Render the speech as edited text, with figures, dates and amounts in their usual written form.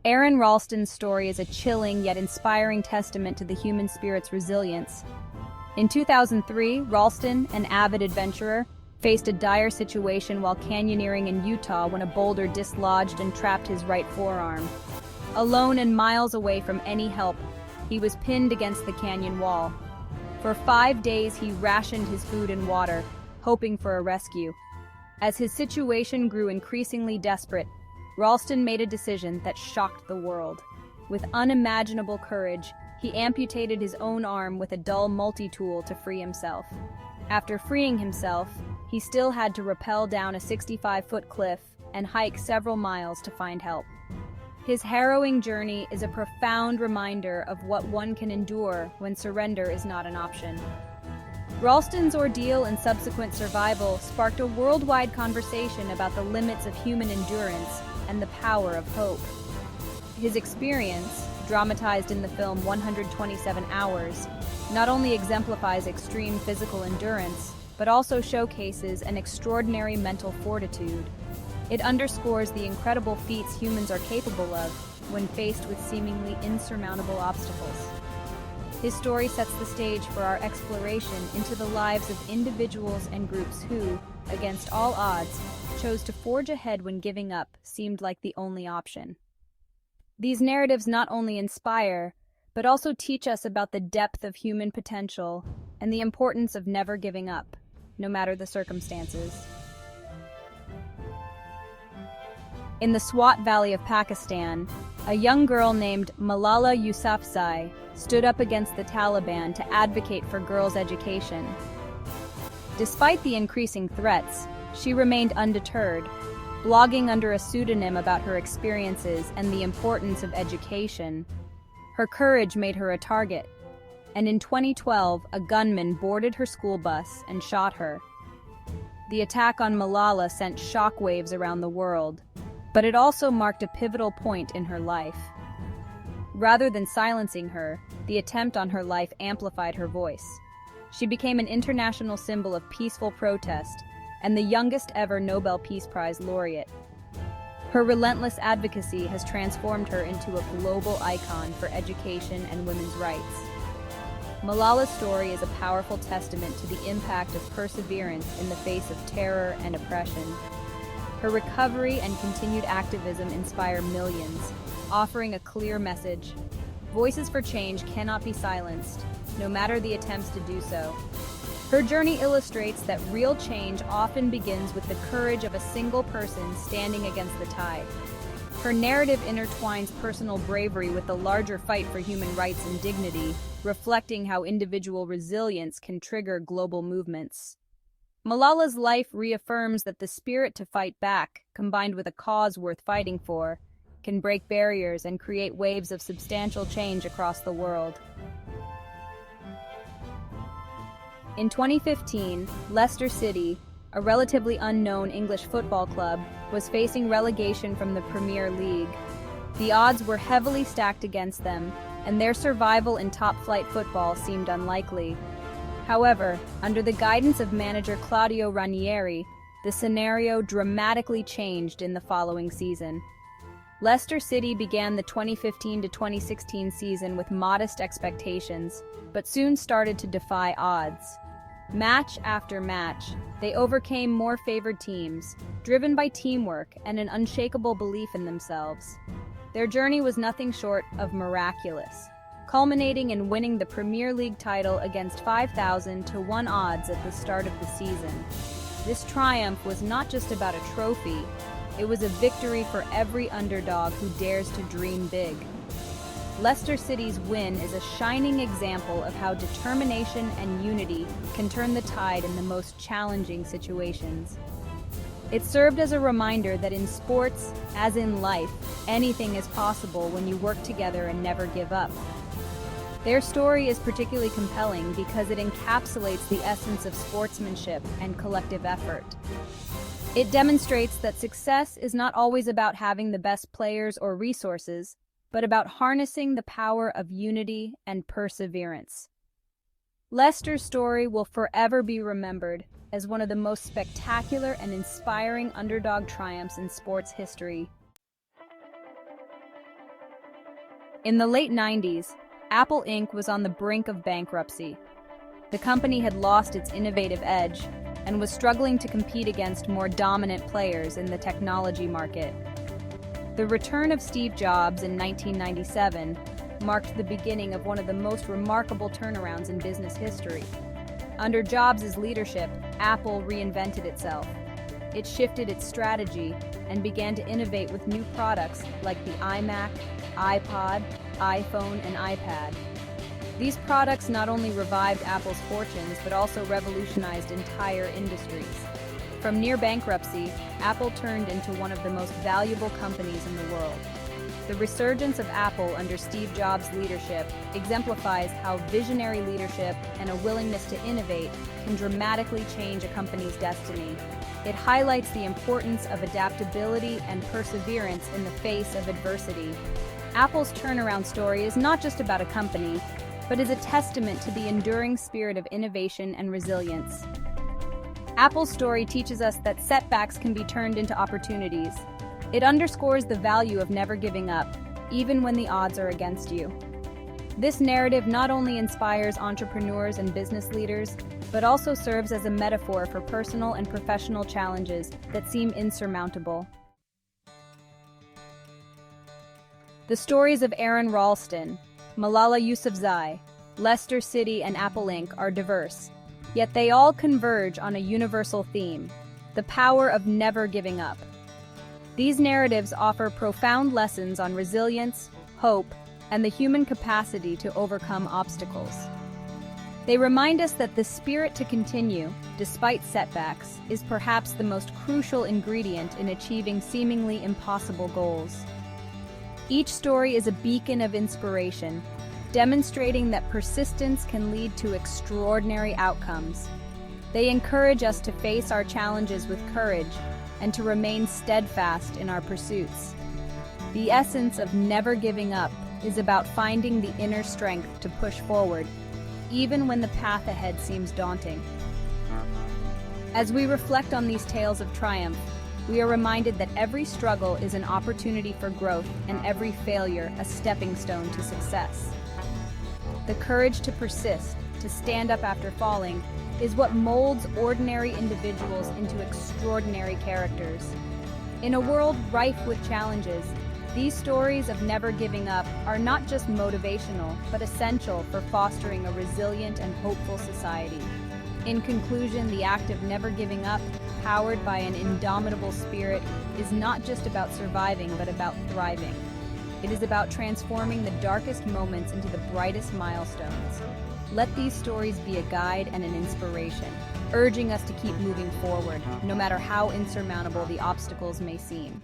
Aaron Ralston's story is a chilling yet inspiring testament to the human spirit's resilience. In 2003, Ralston, an avid adventurer, faced a dire situation while canyoneering in Utah when a boulder dislodged and trapped his right forearm. Alone and miles away from any help, he was pinned against the canyon wall. For 5 days, he rationed his food and water, hoping for a rescue. As his situation grew increasingly desperate, Ralston made a decision that shocked the world. With unimaginable courage, he amputated his own arm with a dull multi-tool to free himself. After freeing himself, he still had to rappel down a 65-foot cliff and hike several miles to find help. His harrowing journey is a profound reminder of what one can endure when surrender is not an option. Ralston's ordeal and subsequent survival sparked a worldwide conversation about the limits of human endurance and the power of hope. His experience, dramatized in the film 127 Hours, not only exemplifies extreme physical endurance, but also showcases an extraordinary mental fortitude. It underscores the incredible feats humans are capable of when faced with seemingly insurmountable obstacles. His story sets the stage for our exploration into the lives of individuals and groups who, against all odds, chose to forge ahead when giving up seemed like the only option. These narratives not only inspire, but also teach us about the depth of human potential and the importance of never giving up, no matter the circumstances. In the Swat Valley of Pakistan, a young girl named Malala Yousafzai stood up against the Taliban to advocate for girls' education. Despite the increasing threats, she remained undeterred, blogging under a pseudonym about her experiences and the importance of education. Her courage made her a target, and in 2012, a gunman boarded her school bus and shot her. The attack on Malala sent shockwaves around the world, but it also marked a pivotal point in her life. Rather than silencing her, the attempt on her life amplified her voice. She became an international symbol of peaceful protest and the youngest ever Nobel Peace Prize laureate. Her relentless advocacy has transformed her into a global icon for education and women's rights. Malala's story is a powerful testament to the impact of perseverance in the face of terror and oppression. Her recovery and continued activism inspire millions, offering a clear message. Voices for change cannot be silenced, no matter the attempts to do so. Her journey illustrates that real change often begins with the courage of a single person standing against the tide. Her narrative intertwines personal bravery with the larger fight for human rights and dignity, reflecting how individual resilience can trigger global movements. Malala's life reaffirms that the spirit to fight back, combined with a cause worth fighting for, can break barriers and create waves of substantial change across the world. In 2015, Leicester City, a relatively unknown English football club, was facing relegation from the Premier League. The odds were heavily stacked against them, and their survival in top-flight football seemed unlikely. However, under the guidance of manager Claudio Ranieri, the scenario dramatically changed in the following season. Leicester City began the 2015-2016 season with modest expectations, but soon started to defy odds. Match after match, they overcame more favored teams, driven by teamwork and an unshakable belief in themselves. Their journey was nothing short of miraculous, culminating in winning the Premier League title against 5,000 to 1 odds at the start of the season. This triumph was not just about a trophy, it was a victory for every underdog who dares to dream big. Leicester City's win is a shining example of how determination and unity can turn the tide in the most challenging situations. It served as a reminder that in sports, as in life, anything is possible when you work together and never give up. Their story is particularly compelling because it encapsulates the essence of sportsmanship and collective effort. It demonstrates that success is not always about having the best players or resources, but about harnessing the power of unity and perseverance. Leicester's story will forever be remembered as one of the most spectacular and inspiring underdog triumphs in sports history. In the late 90s, Apple Inc. was on the brink of bankruptcy. The company had lost its innovative edge and was struggling to compete against more dominant players in the technology market. The return of Steve Jobs in 1997 marked the beginning of one of the most remarkable turnarounds in business history. Under Jobs' leadership, Apple reinvented itself. It shifted its strategy and began to innovate with new products like the iMac, iPod, iPhone, and iPad. These products not only revived Apple's fortunes, but also revolutionized entire industries. From near bankruptcy, Apple turned into one of the most valuable companies in the world. The resurgence of Apple under Steve Jobs' leadership exemplifies how visionary leadership and a willingness to innovate can dramatically change a company's destiny. It highlights the importance of adaptability and perseverance in the face of adversity. Apple's turnaround story is not just about a company, but is a testament to the enduring spirit of innovation and resilience. Apple's story teaches us that setbacks can be turned into opportunities. It underscores the value of never giving up, even when the odds are against you. This narrative not only inspires entrepreneurs and business leaders, but also serves as a metaphor for personal and professional challenges that seem insurmountable. The stories of Aaron Ralston, Malala Yousafzai, Leicester City, and Apple Inc. are diverse, yet they all converge on a universal theme: the power of never giving up. These narratives offer profound lessons on resilience, hope, and the human capacity to overcome obstacles. They remind us that the spirit to continue, despite setbacks, is perhaps the most crucial ingredient in achieving seemingly impossible goals. Each story is a beacon of inspiration, demonstrating that persistence can lead to extraordinary outcomes. They encourage us to face our challenges with courage and to remain steadfast in our pursuits. The essence of never giving up is about finding the inner strength to push forward, even when the path ahead seems daunting. As we reflect on these tales of triumph, we are reminded that every struggle is an opportunity for growth and every failure a stepping stone to success. The courage to persist, to stand up after falling, is what molds ordinary individuals into extraordinary characters. In a world rife with challenges, these stories of never giving up are not just motivational, but essential for fostering a resilient and hopeful society. In conclusion, the act of never giving up, powered by an indomitable spirit, is not just about surviving, but about thriving. It is about transforming the darkest moments into the brightest milestones. Let these stories be a guide and an inspiration, urging us to keep moving forward, no matter how insurmountable the obstacles may seem.